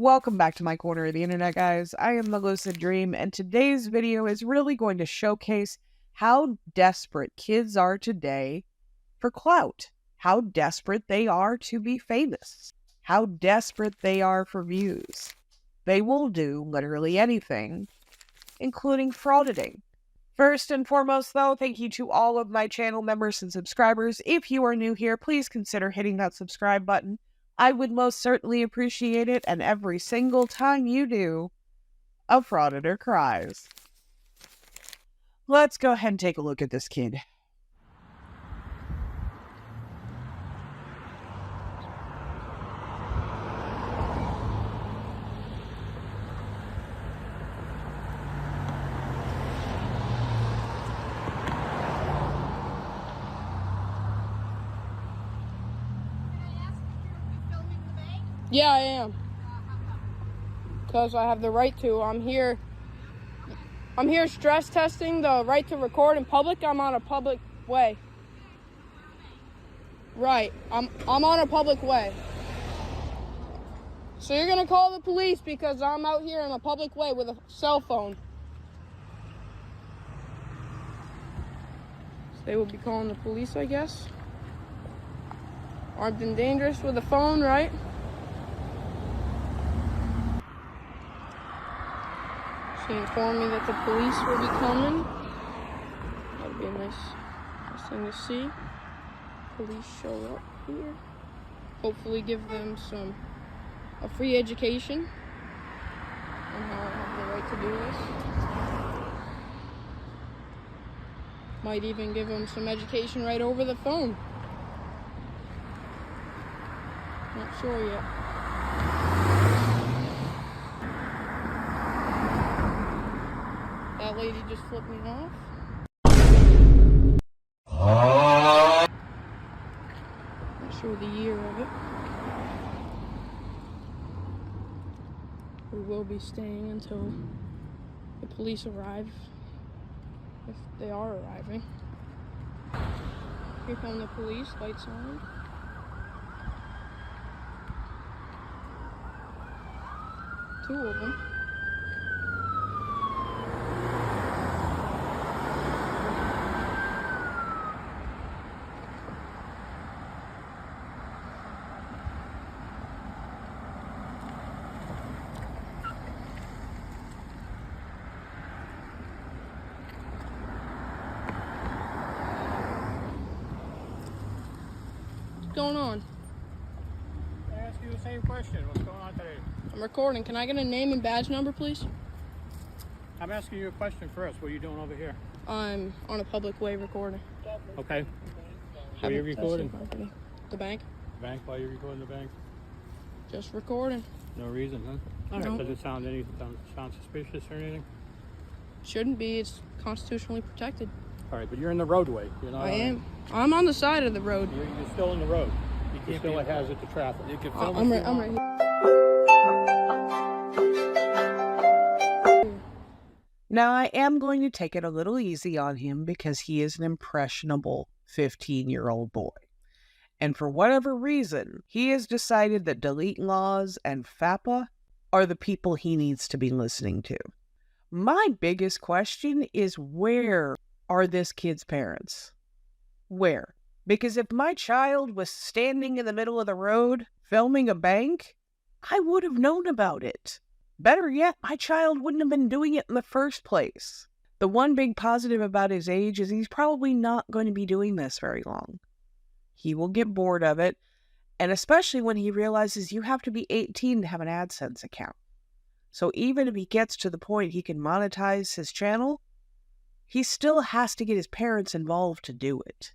Welcome back to my corner of the internet, guys. I am the Lucid Dream, and today's video is really going to showcase how desperate kids are today for clout, how desperate they are to be famous, how desperate they are for views. They will do literally anything, including frauditing. First and foremost, though, thank you to all of my channel members and subscribers. If you are new here, please consider hitting that subscribe button. I would most certainly appreciate it, and every single time you do, a frauditor cries. Let's go ahead and take a look at this kid. Yeah, I am. Because I have the right to. I'm here stress testing the right to record in public. I'm on a public way. Right. I'm on a public way. So you're gonna call the police because I'm out here in a public way with a cell phone. So they will be calling the police, I guess. Armed and dangerous with a phone, right? She informed me that the police will be coming. That'd be a nice thing to see. Police show up here. Hopefully give them a free education on how I have the right to do this. Might even give them some education right over the phone. Not sure yet. That lady just flipped me off. Not sure the year of it. We will be staying until the police arrive, if they are arriving. Here come the police, lights on. Two of them. What's going on? I ask you the same question. What's going on today? I'm recording. Can I get a name and badge number, please? I'm asking you a question first. What are you doing over here? I'm on a public way recording. Okay. Where are you recording? The bank. Bank? Why are you recording the bank? Just recording. No reason, huh? No. Does it sound suspicious or anything? Shouldn't be. It's constitutionally protected. All right, but you're in the roadway. You're not. I am. I'm on the side of the road. You're still in the road. You're still a hazard to traffic. You can film I'm right here. Now, I am going to take it a little easy on him because he is an impressionable 15-year-old boy. And for whatever reason, he has decided that delete laws and FAPA are the people he needs to be listening to. My biggest question is, where are this kid's parents? Where? Because if my child was standing in the middle of the road filming a bank, I would have known about it. Better yet, my child wouldn't have been doing it in the first place. The one big positive about his age is he's probably not going to be doing this very long. He will get bored of it, and especially when he realizes you have to be 18 to have an AdSense account. So even if he gets to the point he can monetize his channel, he still has to get his parents involved to do it.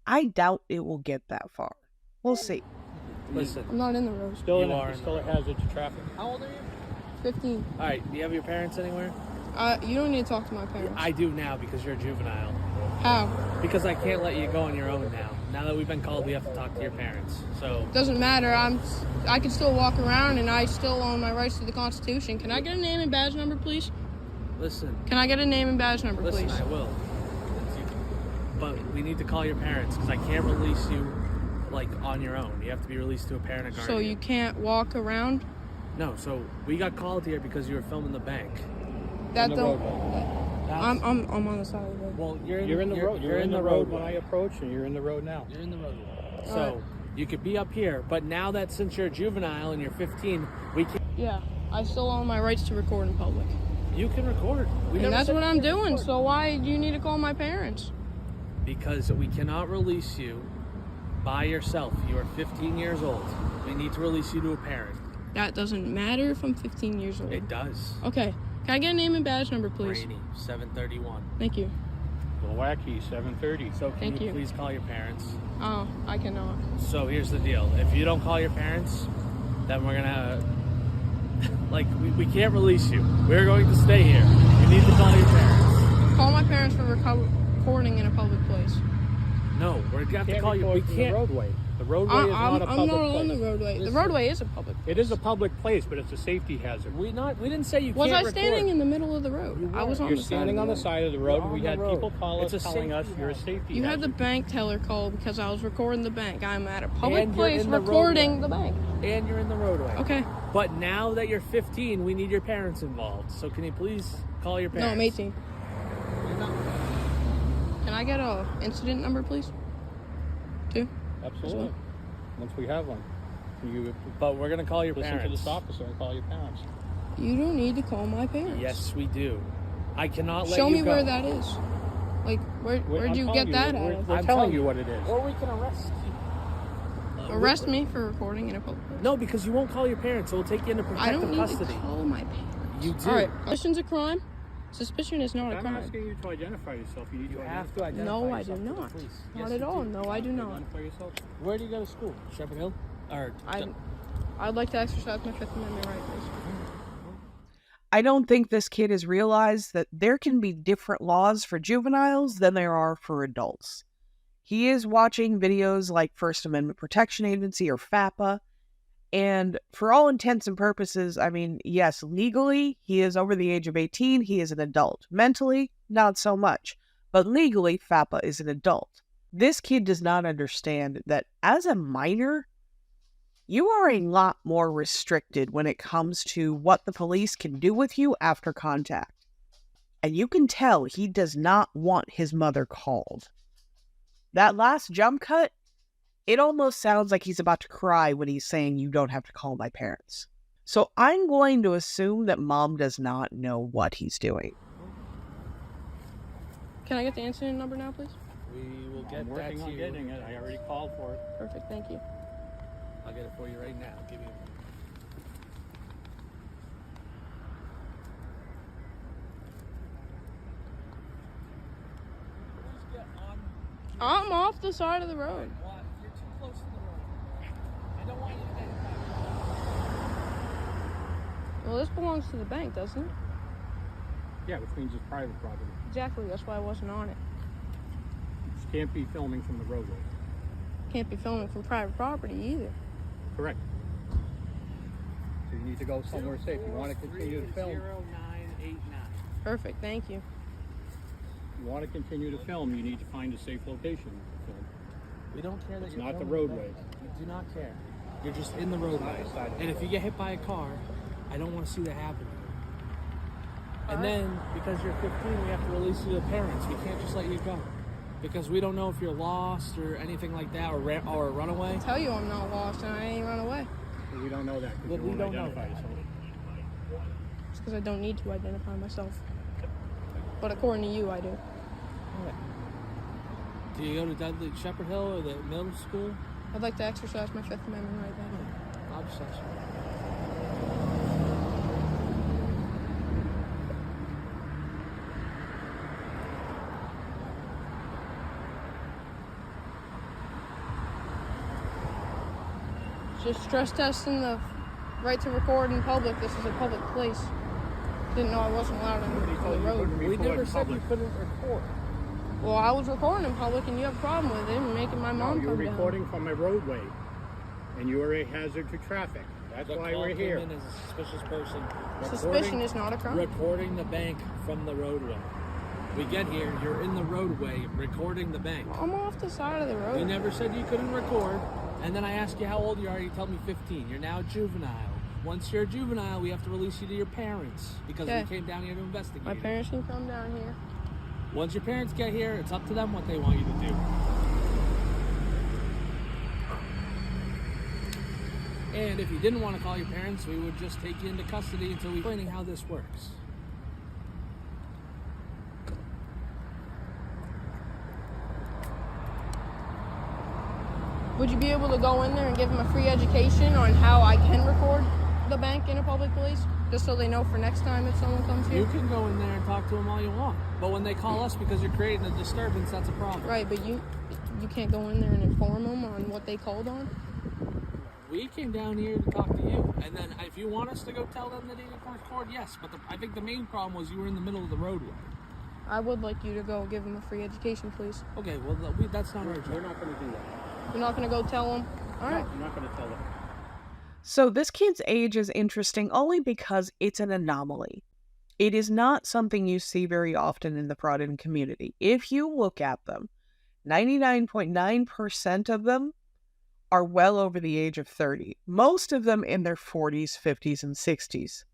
I doubt it will get that far. We'll see. Listen, I'm not in the road. Still You are. still a hazard to traffic. how old are you? 15. All right, do you have your parents anywhere? You don't need to talk to my parents. I do now because you're a juvenile. How? Because I can't let you go on your own now. Now that we've been called, we have to talk to your parents. So Doesn't matter. I can still walk around, and I still own my rights to the Constitution. Can I get a name and badge number, please? listen. Can I get a name and badge number, Listen, please? I will. But we need to call your parents because I can't release you like on your own. You have to be released to a parent or guardian. So you can't walk around? No, so we got called here because you were filming the bank. That the don't. roadway. I'm on the side of the road. Well, You're in the road. You're in the road when I approach, and you're in the road now. You're in the roadway. So Alright. you could be up here, but now that since you're a juvenile and you're 15, we can. Yeah, I still own my rights to record in public. You can record. We And never that's said what you I'm couldn't doing, record. so why do you need to call my parents? Because we cannot release you by yourself. You are 15 years old. We need to release you to a parent. That doesn't matter if I'm 15 years old. It does. Okay, can I get a name and badge number, please? Rainy, 731. Thank you. Glowacki, 7:30. So can Thank you you. please call your parents? Oh, I cannot. So here's the deal. If you don't call your parents, then we're gonna we can't release you. We're going to stay here. You need to call your parents. Call my parents for recording in a public place. No, we're gonna have to Can't call you. We record from the can't. roadway. The roadway is not a I'm public not on the place. roadway. The Listen. roadway is a public place. It is a public place, but it's a safety hazard. We didn't say you Was can't I standing record. in the middle of the road? You I was were. on You're the side standing of on the the road. side of the You're road. on We the had road. people call us It's a telling us safety you're a hazard. safety You had hazard. the bank teller call because I was recording the bank. I'm at a public And you're place in the recording the roadway. bank. And you're in the roadway. Okay. But now that you're 15, we need your parents involved. So can you please call your No, parents? I'm 18. Can I get a incident number, please? 2? Absolutely. Once we have one, you But we're gonna call your listen parents. to this officer and call your parents. You don't need to call my parents. Yes, we do. I cannot let Show you me go. where that is. Like, where'd you get that We're, at? we're I'm telling telling you you. what it is. Or we can arrest you. Arrest me for recording in a public place. No, because you won't call your parents, so we'll take you into I don't protective need custody. to call my parents. You do. All right. Suspicion's a crime. Suspicion is not a I'm crime. asking you to identify yourself. You need You to have to identify No, I yourself do to the not. police. Not Yes, at you all. do. No, I do not. identify yourself. Where do you go to school? Shepherd Hill? Or I'd like to exercise my Fifth Amendment right, please. I don't think this kid has realized that there can be different laws for juveniles than there are for adults. He is watching videos like First Amendment Protection Agency or FAPA, and for all intents and purposes, I mean, yes, legally, he is over the age of 18, he is an adult. Mentally, not so much, but legally, FAPA is an adult. This kid does not understand that as a minor, you are a lot more restricted when it comes to what the police can do with you after contact. And you can tell he does not want his mother called. That last jump cut, it almost sounds like he's about to cry when he's saying you don't have to call my parents. So I'm going to assume that mom does not know what he's doing. Can I get the incident number now, please? we will get I'm that working to on you. getting it. I already called for it. Perfect. Thank you. I'll get it for you right now. Give me a minute. Please get on. I'm off the side of the road. What? You're too close to the road. I don't want you to get hit. Well, this belongs to the bank, doesn't it? Yeah, which means it's private property. Exactly. That's why I wasn't on it. You can't be filming from the roadway. Can't be filming from private property either. Correct. So you need to go somewhere safe. You want to continue to film. 0989. Perfect. Thank you. You want to continue to film. You need to find a safe location to film. We don't care that It's you're not the filming roadway. We do not care. You're just in the roadway. Not the side of And it. if you get hit by a car, I don't want to see that happen. And then, because you're 15, we have to release you to parents. We can't just let you go. Because we don't know if you're lost or anything like that, or a runaway. I tell you I'm not lost and I ain't run away. But we don't know that because Well, you we won't don't know identify that. yourself. It's because I don't need to identify myself. But according to you, I do. Do you go to Dudley Shepherd Hill or the middle school? I'd like to exercise my Fifth Amendment right now. Obsession. Just stress testing the right to record in public. This is a public place. Didn't know I wasn't allowed on the road. We never said you couldn't record. Well, I was recording in public and you have a problem with it and making my No, mom you're come down. recording from a roadway, and you are a hazard to traffic. That's The why call we're came here. in as a suspicious person. Suspicion is not a crime. Recording the bank from the roadway. We get here, you're in the roadway recording the bank. I'm off the side of the We road. never said you couldn't record. And then I ask you how old you are, you tell me 15. You're now a juvenile. Once you're a juvenile, we have to release you to your parents because Okay. we came down here to investigate. My parents can come down here. Once your parents get here, it's up to them what they want you to do. And if you didn't want to call your parents, we would just take you into custody until we explaining how this works. Would you be able to go in there and give them a free education on how I can record the bank in a public place? Just so they know for next time if someone comes here? You can go in there and talk to them all you want. But when they call us because you're creating a disturbance, that's a problem. Right, but you can't go in there and inform them on what they called on? We came down here to talk to you. And then if you want us to go tell them that they can record, yes. But I think the main problem was you were in the middle of the roadway. I would like you to go give them a free education, please. Okay, well, that's not our job. We're not going to do that. You're not going to go tell them? All right. No, I'm not going to tell them. So this kid's age is interesting only because it's an anomaly. It is not something you see very often in the frauditor community. If you look at them, 99.9% of them are well over the age of 30. Most of them in their 40s, 50s, and 60s.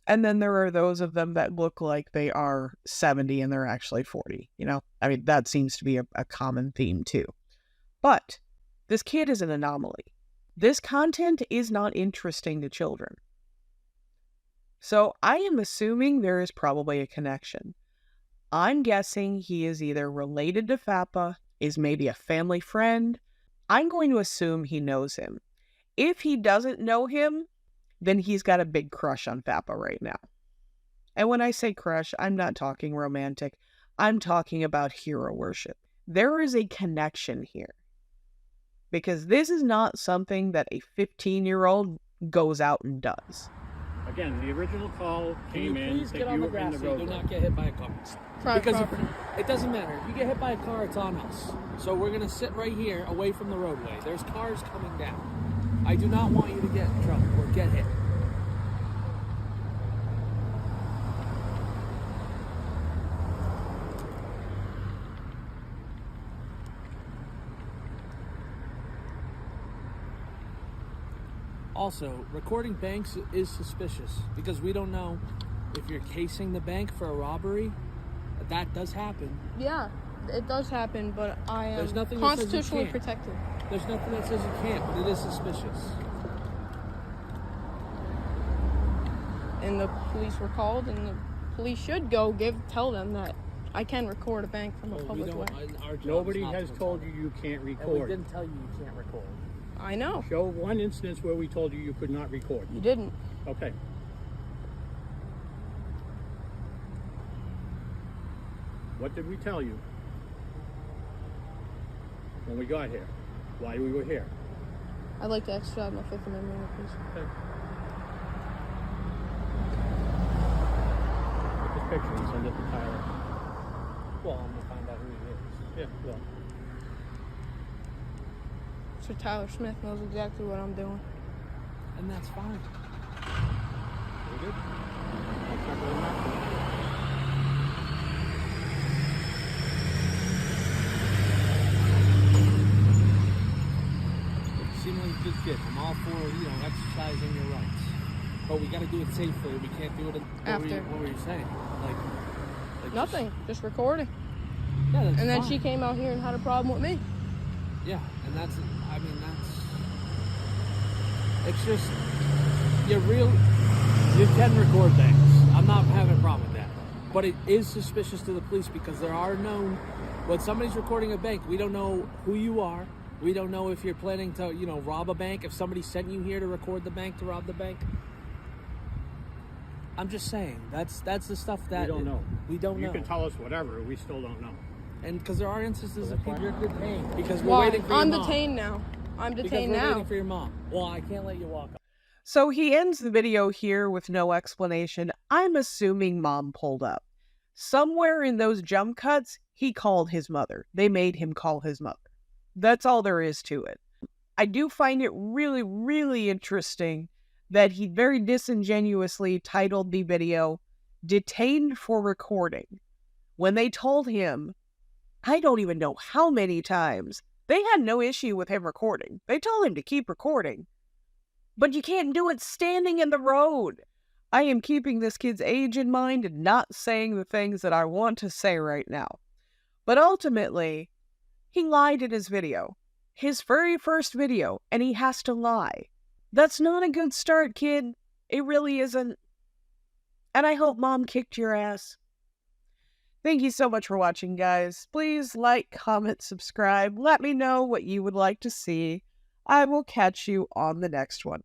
And then there are those of them that look like they are 70 and they're actually 40. I mean, that seems to be a common theme too. But this kid is an anomaly. This content is not interesting to children. So I am assuming there is probably a connection. I'm guessing he is either related to Fappa, is maybe a family friend. I'm going to assume he knows him. If he doesn't know him, then he's got a big crush on Fappa right now. And when I say crush, I'm not talking romantic. I'm talking about hero worship. There is a connection here. Because this is not something that a 15-year-old goes out and does. Again, the original call Can you came in please that get on you the were in grass the so you do roadway. not get hit by a car? Private Because property. it doesn't matter. If you get hit by a car, it's on us. So we're going to sit right here away from the roadway. There's cars coming down. I do not want you to get in trouble or get hit. Also, recording banks is suspicious because we don't know if you're casing the bank for a robbery. That does happen. Yeah, it does happen, but I am There's nothing that says you constitutionally can't. protected. There's nothing that says you can't, but it is suspicious. And the police were called, and the police should go tell them that I can record a bank from a Well, we public way. don't. Our job is Nobody not has to told record. you you can't And we record. didn't tell you you can't record. I know. Show one instance where we told you you could not record. You didn't. Okay. What did we tell you when we got here? Why we were here? I'd like to exercise my Fifth Amendment, please. Okay. Take this picture and send it to Tyler. Well, I'm gonna find out who he is. Yeah, well, Sir Tyler Smith knows exactly what I'm doing. And that's fine. very good. That's not really matter. You seem like a good kid. I'm all for exercising your rights, but we got to do it safely. We can't do it. After. What were you saying? Like Nothing. Just recording. Yeah, that's And then fine. she came out here and had a problem with me. Yeah, and that's. It's just you can record things. I'm not having a problem with that. But it is suspicious to the police because there are known when somebody's recording a bank, we don't know who you are. We don't know if you're planning to, rob a bank, if somebody sent you here to record the bank to rob the bank. I'm just saying, that's the stuff that We don't know. We don't know. You can tell us whatever, we still don't know. And because there are instances of people you're detained because we're Why? waiting for your I'm mom. detained now. I'm Because detained we're now. waiting for your mom. Well, I can't let you walk. So he ends the video here with no explanation. I'm assuming mom pulled up. Somewhere in those jump cuts, he called his mother. They made him call his mother. That's all there is to it. I do find it really, really interesting that he very disingenuously titled the video, "Detained for Recording," when they told him, I don't even know how many times, they had no issue with him recording. They told him to keep recording. But you can't do it standing in the road. I am keeping this kid's age in mind and not saying the things that I want to say right now. But ultimately, he lied in his video. His very first video, and he has to lie. That's not a good start, kid. It really isn't. And I hope mom kicked your ass. Thank you so much for watching, guys. Please like, comment, subscribe. Let me know what you would like to see. I will catch you on the next one.